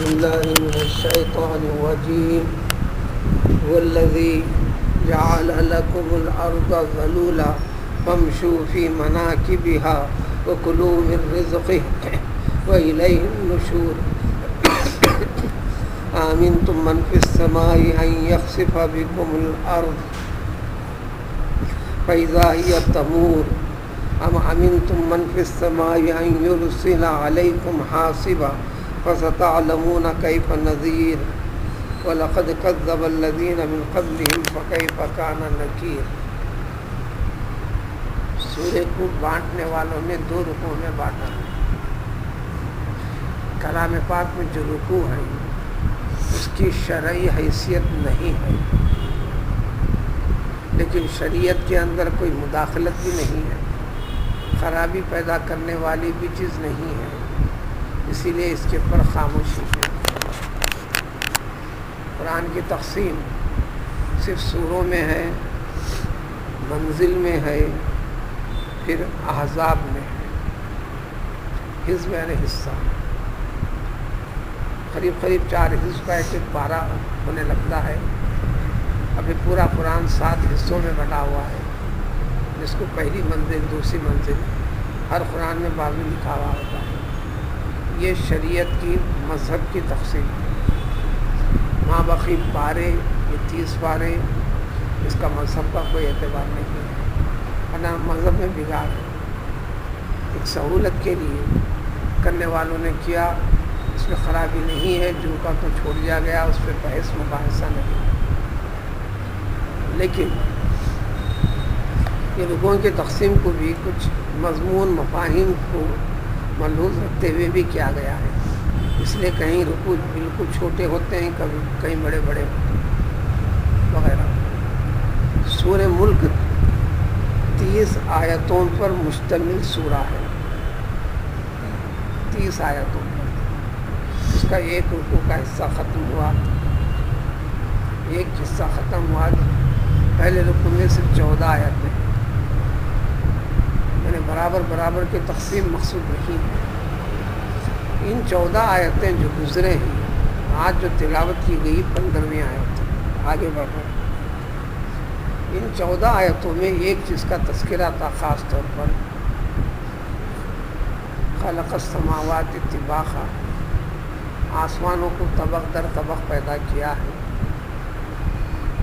بالله من الشيطان الرجيم هو الذي جعل لكم الأرض ذلولا فامشوا في مناكبها وكلوا من رزقه وإليه النشور آمنتم من في السماء أن يخسف بكم الأرض فإذا هي تمور أم أمنتم من في السماء أن يرسل عليكم حاصبا فستعلمون كيف نذير وَلَقَدْ كَذَّبَ الَّذِينَ مِنْ قَبْلِهِمْ فَكَيْفَ كَانَ نَكِيرٌ۔ سورہ کو بانٹنے والوں نے دو رکوع میں بانٹا ہے۔ کلام پاک میں جو رکوع ہے اس کی شرعی حیثیت نہیں ہے، لیکن شریعت کے اندر کوئی مداخلت بھی نہیں ہے، خرابی پیدا کرنے والی بھی چیز نہیں ہے، اسی لیے اس کے اوپر خاموشی ہے۔ قرآن کی تقسیم صرف سوروں میں ہے، منزل میں ہے، پھر احزاب میں ہے، حزب یعنی حصہ، قریب 4 حزب کا ایک پارہ ہونے لگتا ہے۔ ابھی پورا قرآن 7 حصوں میں بنا ہوا ہے، جس کو پہلی منزل، دوسری منزل ہر قرآن میں باب لکھا ہوا ہوتا ہے۔ یہ شریعت کی مذہب کی تقسیم ہے۔ ماں بقی پارے، یہ 30 پارے، اس کا مذہب کا کوئی اعتبار نہیں ہے، ورنہ مذہب میں بگاڑ ہے۔ ایک سہولت کے لیے کرنے والوں نے کیا، اس میں خرابی نہیں ہے، جو کا تو چھوڑ دیا گیا، اس پہ بحث مباحثہ نہیں۔ لیکن یہ رکوعوں کی تقسیم کو بھی کچھ مضمون مفاہیم کو ملحوظ رکھتے ہوئے بھی کیا گیا ہے، اس لیے کہیں رکوع بالکل چھوٹے ہوتے ہیں، کہیں بڑے وغیرہ۔ سورہ ملک 30 آیتوں پر مشتمل سورہ ہے، 30 آیتوں پر۔ اس کا ایک رکوع کا حصہ ختم ہوا، ایک حصہ ختم ہوا، پہلے رکوع میں صرف 14 آیتیں ہیں، یعنی برابر کی تقسیم مقصود نہیں ہے۔ ان 14 آیتیں جو گزرے ہیں، آج جو تلاوت کی گئی 15ویں آیت، آگے بڑھ رہے ہیں۔ ان 14 آیتوں میں ایک چیز کا تذکرہ تھا خاص طور پر، خلق السماوات طباقا، آسمانوں کو طبق در طبق پیدا کیا ہے۔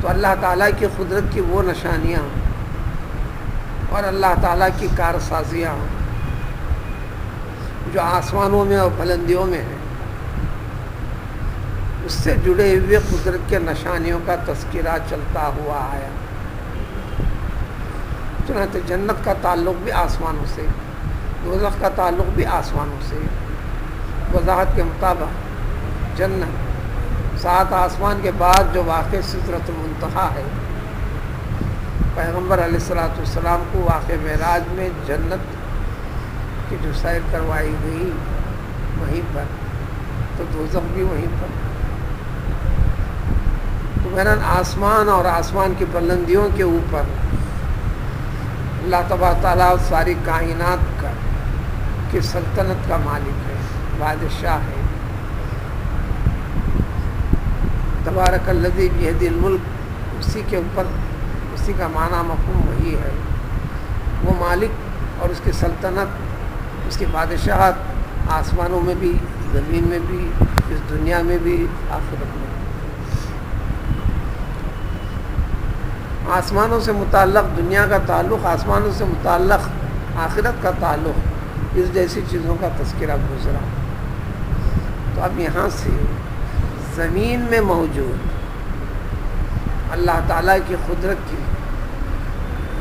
تو اللہ تعالیٰ کی قدرت کی وہ نشانیاں اور اللہ تعالیٰ کی کارسازیاں جو آسمانوں میں اور بلندیوں میں ہیں، اس سے جڑے ہوئے قدرت کے نشانیوں کا تذکرہ چلتا ہوا آیا۔ چنانچہ جنت کا تعلق بھی آسمانوں سے، دوزخ کا تعلق بھی آسمانوں سے۔ وضاحت کے مطابق جنت 7 آسمان کے بعد جو واقع سدرۃ المنتہا ہے، پیغمبر علیہ السلام کو واقع معراج میں جنت کی جو سیر کروائی گئی وہیں پر، تو دوزخ بھی وہیں پر۔ تو بہرحال آسمان اور آسمان کی بلندیوں کے اوپر اللہ تبارک تعالیٰ ساری کائنات کی سلطنت کا مالک ہے، بادشاہ ہے۔ تبارک الذی بیدہ الملک، اسی کے اوپر، اسی کا معنی مفہوم وہی ہے۔ وہ مالک اور اس کی سلطنت، اس کی بادشاہت آسمانوں میں بھی، زمین میں بھی، اس دنیا میں بھی، آخرت میں بھی۔ آسمانوں سے متعلق دنیا کا تعلق، آسمانوں سے متعلق آخرت کا تعلق، اس جیسی چیزوں کا تذکرہ گزرا۔ تو اب یہاں سے زمین میں موجود اللہ تعالیٰ کی قدرت کی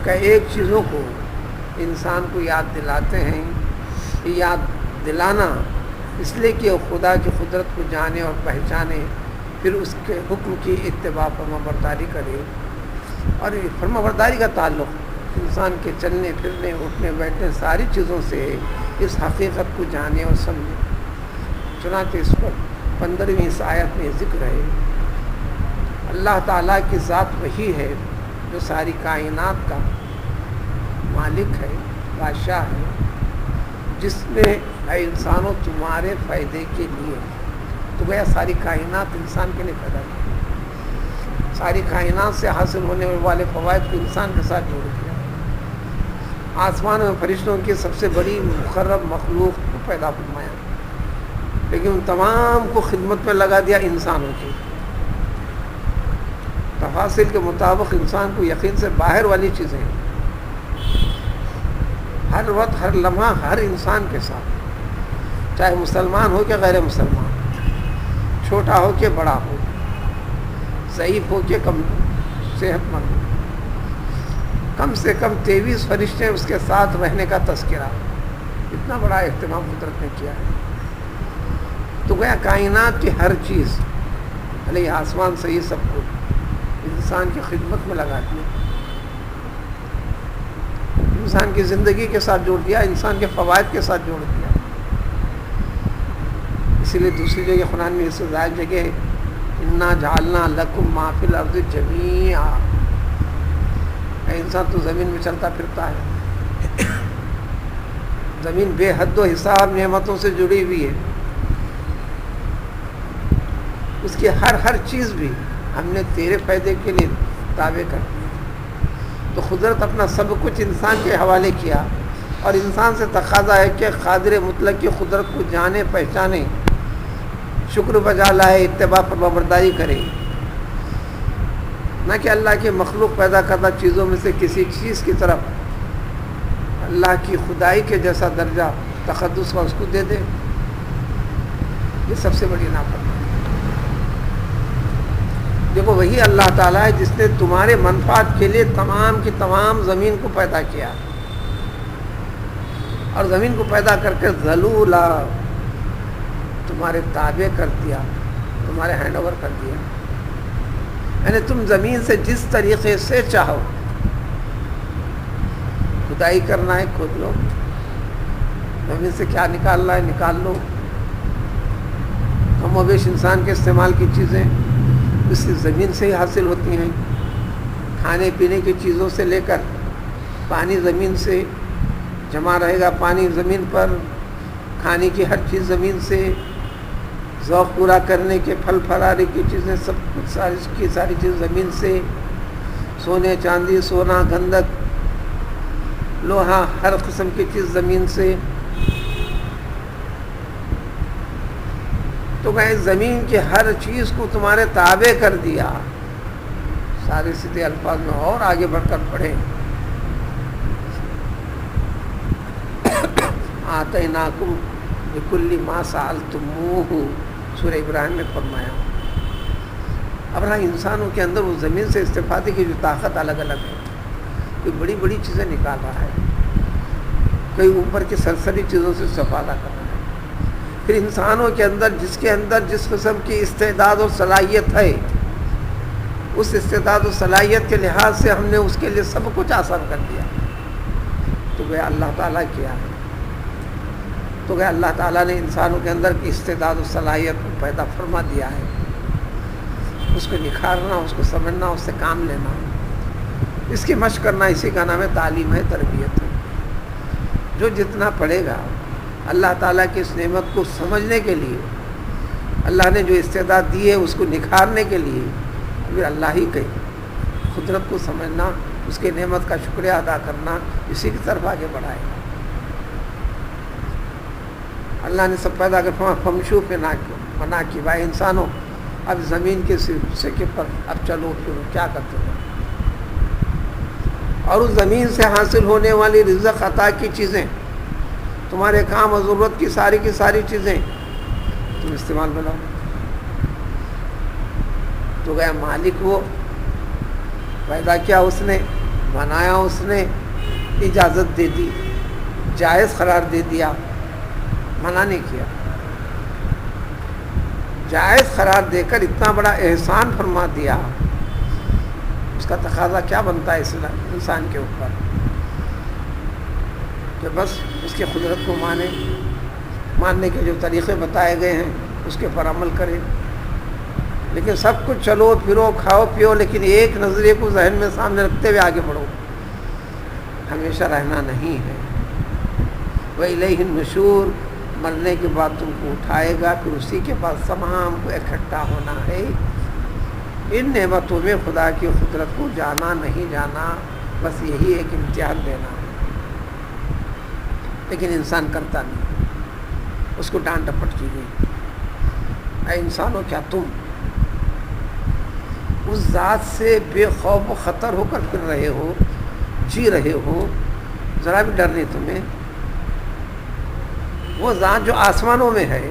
کئی ایک چیزوں کو انسان کو یاد دلاتے ہیں۔ یاد دلانا اس لیے کہ وہ خدا کی قدرت کو جانے اور پہچانے، پھر اس کے حکم کی اتباع فرمانبرداری کرے۔ اور فرمانبرداری کا تعلق انسان کے چلنے پھرنے، اٹھنے بیٹھنے ساری چیزوں سے اس حقیقت کو جانے اور سمجھے۔ چنانچہ اس پر 15ویں اس آیت میں ذکر ہے، اللہ تعالیٰ کی ذات وہی ہے جو ساری کائنات کا مالک ہے، بادشاہ ہے، جس نے اے انسانوں تمہارے فائدے کے لیے تو گیا ساری کائنات انسان کے لیے پیدا کی، ساری کائنات سے حاصل ہونے والے فوائد کو انسان کے ساتھ جوڑ دیا، آسمان میں فرشتوں کی سب سے بڑی مقرب مخلوق کو پیدا فرمایا، لیکن ان تمام کو خدمت میں لگا دیا انسانوں کی۔ تفاصیل کے مطابق انسان کو یقین سے باہر والی چیزیں ہر وقت ہر لمحہ ہر انسان کے ساتھ، چاہے مسلمان ہو کہ غیر مسلمان، چھوٹا ہو کہ بڑا ہو، ضعیف ہو کہ کم صحت مند ہو، کم سے کم 23 فرشتے اس کے ساتھ رہنے کا تذکرہ، اتنا بڑا اہتمام قدرت نے کیا ہے۔ تو گیا کائنات کی ہر چیز، بھلے آسمان سے یہ سب کچھ انسان کی خدمت میں لگا دیا، انسان کی زندگی کے ساتھ جوڑ دیا، انسان کے فوائد کے ساتھ جوڑ دیا۔ اسی لیے دوسری جگہ قرآن میں اس سے زائد جگہ ہے، انا جعلنا لکم ما فی الارض جمیعا، انسان تو زمین میں چلتا پھرتا ہے، زمین بے حد و حساب نعمتوں سے جڑی ہوئی ہے، اس کی ہر چیز بھی ہم نے تیرے فائدے کے لیے تابع کر دیا۔ تو قدرت اپنا سب کچھ انسان کے حوالے کیا، اور انسان سے تقاضا ہے کہ قادر مطلق کی قدرت کو جانے پہچانے، شکر بجا لائے، اتباع فرمانبرداری کرے، نہ کہ اللہ کے مخلوق پیدا کردہ چیزوں میں سے کسی چیز کی طرف اللہ کی خدائی کے جیسا درجہ تقدس کا اس کو دے دے۔ یہ سب سے بڑی نافرمانی۔ دیکھو وہی اللہ تعالیٰ ہے جس نے تمہارے منفعت کے لیے تمام کی تمام زمین کو پیدا کیا، اور زمین کو پیدا کر کے ذلولا تمہارے تابع کر دیا، تمہارے ہینڈ اوور کر دیا۔ یعنی تم زمین سے جس طریقے سے چاہو کھدائی کرنا ہے کھود لو، زمین سے کیا نکالنا ہے نکال لو، کم و بیش انسان کے استعمال کی چیزیں اس زمین سے ہی حاصل ہوتی ہیں، کھانے پینے کی چیزوں سے لے کر پانی زمین سے جمع رہے گا، پانی زمین پر، کھانے کی ہر چیز زمین سے، ذوق پورا کرنے کے پھل پھلاری کی چیزیں سب کچھ ساری چیز زمین سے، سونے چاندی سونا گندک لوہا ہر قسم کی چیز زمین سے۔ تو کہ زمین کی ہر چیز کو تمہارے تابع کر دیا۔ سارے سیدھے الفاظ میں اور آگے بڑھ کر پڑھیں، آتیناکم بکل ما سألتموہ، سورہ ابراہیم میں فرمایا۔ اب رہا انسانوں کے اندر وہ زمین سے استفادے کی جو طاقت الگ الگ ہے، کوئی بڑی بڑی چیزیں نکال رہا ہے، کوئی اوپر کی سرسری چیزوں سے استفادہ کر رہا ہے۔ پھر انسانوں کے اندر جس قسم کی استعداد اور صلاحیت ہے، اس استعداد و صلاحیت کے لحاظ سے ہم نے اس کے لیے سب کچھ آسان کر دیا۔ تو وہ اللہ تعالیٰ کیا ہے، تو کہ اللہ تعالیٰ نے انسانوں کے اندر کی استعداد و صلاحیت کو پیدا فرما دیا ہے، اس کو نکھارنا، اس کو سمجھنا، اس سے کام لینا، اس کی مشق کرنا، اسی کا نام ہے تعلیم ہے، تربیت ہے۔ جو جتنا پڑھے گا اللہ تعالیٰ کی اس نعمت کو سمجھنے کے لیے، اللہ نے جو استعداد دی ہے اس کو نکھارنے کے لیے، پھر اللہ ہی کے قدرت کو سمجھنا، اس کے نعمت کا شکریہ ادا کرنا، اسی کی طرف آگے بڑھائے گا۔ اللہ نے سب پیدا کر فمشو پہ منا کی، بھائی انسانوں اب زمین کے سکے پر اب چلو پھرو، کیا کرتے ہو؟ اور اس زمین سے حاصل ہونے والی رزق عطا کی چیزیں، تمہارے کام اور ضرورت کی ساری چیزیں تم استعمال میں لاؤ۔ تو گیا مالک وہ، پیدا کیا اس نے، بنایا اس نے، اجازت دے دی، جائز قرار دے دیا، منع نہیں کیا، جائز قرار دے کر اتنا بڑا احسان فرما دیا، اس کا تقاضا کیا بنتا ہے اس انسان کے اوپر کہ بس اس کی قدرت کو ماننے کے جو طریقے بتائے گئے ہیں اس کے پر عمل کرے۔ لیکن سب کچھ چلو پھرو کھاؤ پیو، لیکن ایک نظریے کو ذہن میں سامنے رکھتے ہوئے آگے بڑھو، ہمیشہ رہنا نہیں ہے۔ وَإِلَيْهِ النُّشُورُ، مرنے کے بعد تم کو اٹھائے گا، پھر اسی کے پاس تمام کو اکٹھا ہونا ہے۔ ان نعمتوں میں خدا کی قدرت کو جانا نہیں جانا، بس یہی ایک امتحان دینا ہے، لیکن انسان کرتا نہیں، اس کو ڈانٹ ڈپٹ کی گئی۔ اے انسانوں، کیا تم اس ذات سے بے خوف و خطر ہو کر پھر رہے ہو، جی رہے ہو؟ ذرا بھی ڈر نہیں تمہیں؟ وہ ذات جو آسمانوں میں ہے،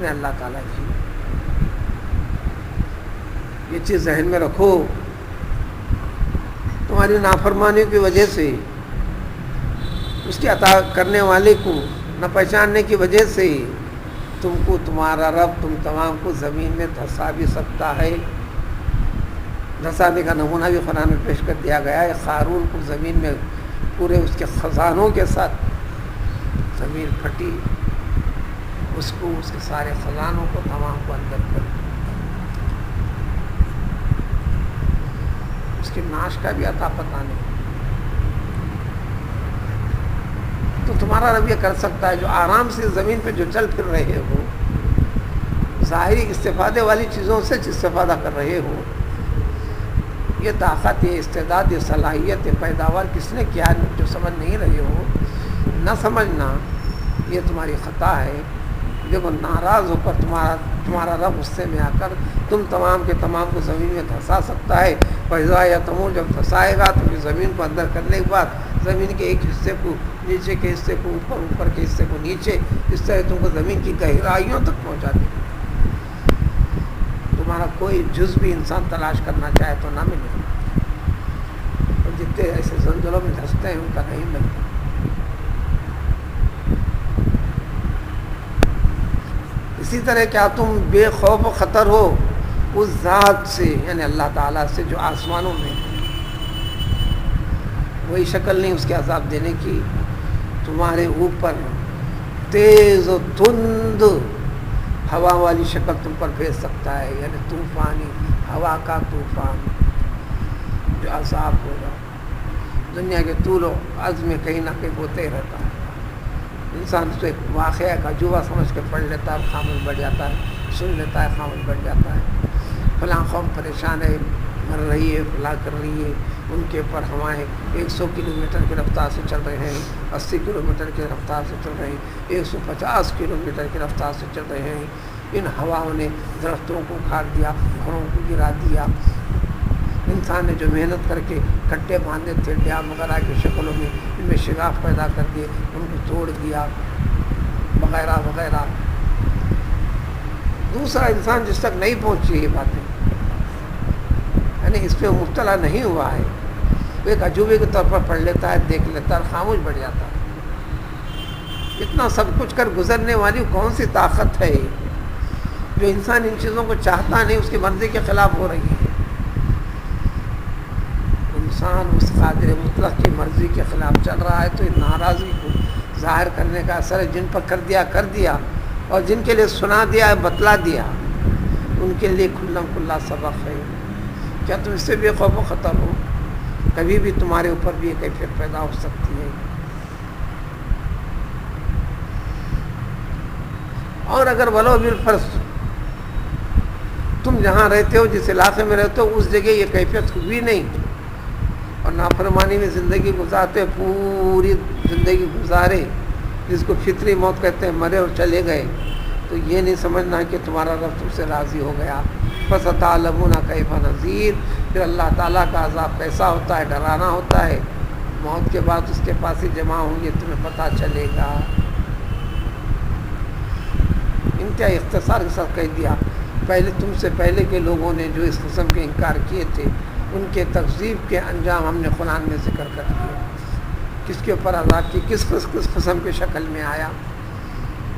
اللہ تعالیٰ کی، یہ چیز ذہن میں رکھو۔ تمہاری نافرمانی کی وجہ سے، اس کے عطا کرنے والے کو نہ پہچاننے کی وجہ سے تم کو تمہارا رب تم تمام کو زمین میں دھسا بھی سکتا ہے۔ دھسانے کا نمونہ بھی قرآن میں پیش کر دیا گیا ہے۔ قارون کو زمین میں پورے اس کے خزانوں کے ساتھ زمین پھٹی، اس کو اس کے سارے خزانوں کو تمام کو اندر کر، اس کے ناش کا بھی عطا پتہ نہیں۔ تو تمہارا رب یہ کر سکتا ہے، جو آرام سے زمین پہ جو چل پھر رہے ہو، ظاہری استفادے والی چیزوں سے استفادہ کر رہے ہو، یہ طاقت، یہ استعداد، یہ صلاحیت، یہ پیداوار کس نے کیا جو سمجھ نہیں رہے ہو؟ نہ سمجھنا یہ تمہاری خطا ہے۔ دیکھو، ناراض ہو کر تمہارا رب غصے میں آ کر تم تمام کے تمام کو زمین میں دھسا سکتا ہے۔ فَإِذَا يَتَمُونَ، جب دھسائے گا تو پھر زمین کو اندر کرنے کے بعد زمین کے ایک حصے کو نیچے کے حصے کو اوپر، اوپر کے حصے کو نیچے، اس طرح تم کو زمین کی گہرائیوں تک پہنچا دے گا۔ تمہارا کوئی جز بھی انسان تلاش کرنا چاہے تو نہ ملے، اور جتنے ایسے زلزلوں میں دھستے ہیں ان کا نہیں ملتا۔ اسی طرح کیا تم بے خوف و خطر ہو اس ذات سے، یعنی اللہ تعالیٰ سے جو آسمانوں میں، وہی شکل نہیں اس کے عذاب دینے کی؟ تمہارے اوپر تیز و تند ہوا والی شکل تم پر بھیج سکتا ہے، یعنی طوفانی ہوا کا طوفان جو عذاب ہوگا دنیا کے طول و عرض میں کہیں نہ کہیں ہوتے ہی رہتا ہے۔ انسان اس کو ایک واقعہ کا جوا سمجھ کے پڑھ لیتا ہے، خاموش بیٹھ جاتا ہے، سن لیتا ہے، خاموش بیٹھ جاتا ہے۔ فلاں قوم پریشان ہے، مر رہی ہے، فلاں کر رہی ہے، ان کے اوپر ہوائیں 100 کلومیٹر کی رفتار سے چل رہے ہیں، 80 کلومیٹر کی رفتار سے چل رہے ہیں، 150 کلومیٹر کی رفتار سے چل رہے ہیں۔ ان ہواؤں نے درختوں کو اکھاڑ دیا، گھروں کو گرا دیا۔ انسان نے جو محنت کر کے کٹے باندھے تھے ڈیم وغیرہ کی شکلوں میں، ان میں شگاف پیدا کر دیے، ان کو توڑ دیا وغیرہ وغیرہ۔ دوسرا انسان جس تک نہیں پہنچی یہ باتیں، یعنی اس پہ مبتلا نہیں ہوا ہے، وہ ایک عجوبے کے طور پر پڑھ لیتا ہے، دیکھ لیتا ہے اور خاموش بیٹھ جاتا ہے۔ اتنا سب کچھ کر گزرنے والی کون سی طاقت ہے جو انسان ان چیزوں کو چاہتا نہیں، اس کی مرضی کے خلاف ہو رہی ہے؟ انسان اس قادر مطلق کی مرضی کے خلاف چل رہا ہے، تو اس ناراضگی کو ظاہر کرنے کا اثر ہے۔ جن پر کر دیا، اور جن کے لیے سنا دیا ہے، بتلا دیا، ان کے لیے کھلم کھلا سبق ہے۔ کیا تم اس سے بے خوف و خطر ہو؟ کبھی بھی تمہارے اوپر بھی ایک کیفیت پیدا ہو سکتی ہے۔ اور اگر ولو بالفرض تم جہاں رہتے ہو، جس علاقے میں رہتے ہو، اس جگہ یہ کیفیت ہوئی نہیں، اور نافرمانی میں زندگی گزارتے، پوری زندگی گزارے، جس کو فطری موت کہتے ہیں، مرے اور چلے گئے، تو یہ نہیں سمجھنا کہ تمہارا رب تم سے راضی ہو گیا۔ فَسَتَعْلَمُونَ كَيْفَ نَذِيرٌ، پھر اللہ تعالیٰ کا عذاب کیسا ہوتا ہے، ڈرانا ہوتا ہے۔ موت کے بعد اس کے پاس ہی جمع ہوں گے، تمہیں پتہ چلے گا۔ انتہائی اختصار کے ساتھ کہہ دیا۔ پہلے تم سے پہلے کے لوگوں نے جو اس قسم کے انکار کیے تھے، ان کے تکذیب کے انجام ہم نے قرآن میں ذکر کر دیے، کس کے اوپر عذاب کی کس قسم کی شکل میں آیا۔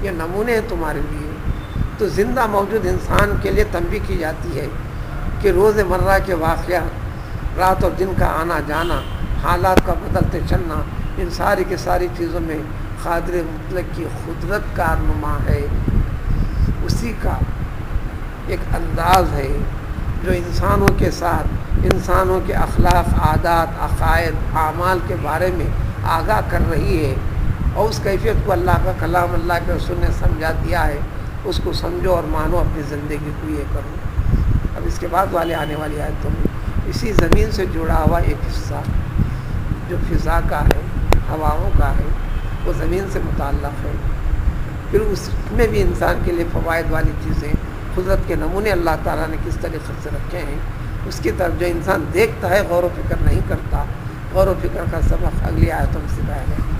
یہ نمونے ہیں تمہارے لیے۔ تو زندہ موجود انسان کے لیے تنبیہ کی جاتی ہے کہ روز مرہ کے واقعات، رات اور دن کا آنا جانا، حالات کا بدلتے چلنا، ان ساری کی ساری چیزوں میں قادر مطلق کی قدرت کارنما ہے۔ اسی کا ایک انداز ہے جو انسانوں کے ساتھ، انسانوں کے اخلاق، عادات، عقائد، اعمال کے بارے میں آگاہ کر رہی ہے، اور اس کیفیت کو اللہ کا کلام اللہ کے رسول نے سمجھا دیا ہے، اس کو سمجھو اور مانو، اپنی زندگی کو یہ کرو۔ اب اس کے بعد والے آنے والی آیتوں میں اسی زمین سے جڑا ہوا ایک حصہ جو فضا کا ہے، ہواؤں کا ہے، وہ زمین سے متعلق ہے۔ پھر اس میں بھی انسان کے لیے فوائد والی چیزیں، قدرت کے نمونے اللہ تعالیٰ نے کس طریقے سے رکھے ہیں، اس کی طرف جو انسان دیکھتا ہے غور و فکر نہیں کرتا۔ غور و فکر کا سبق اگلی آیتوں سے بیان ہے۔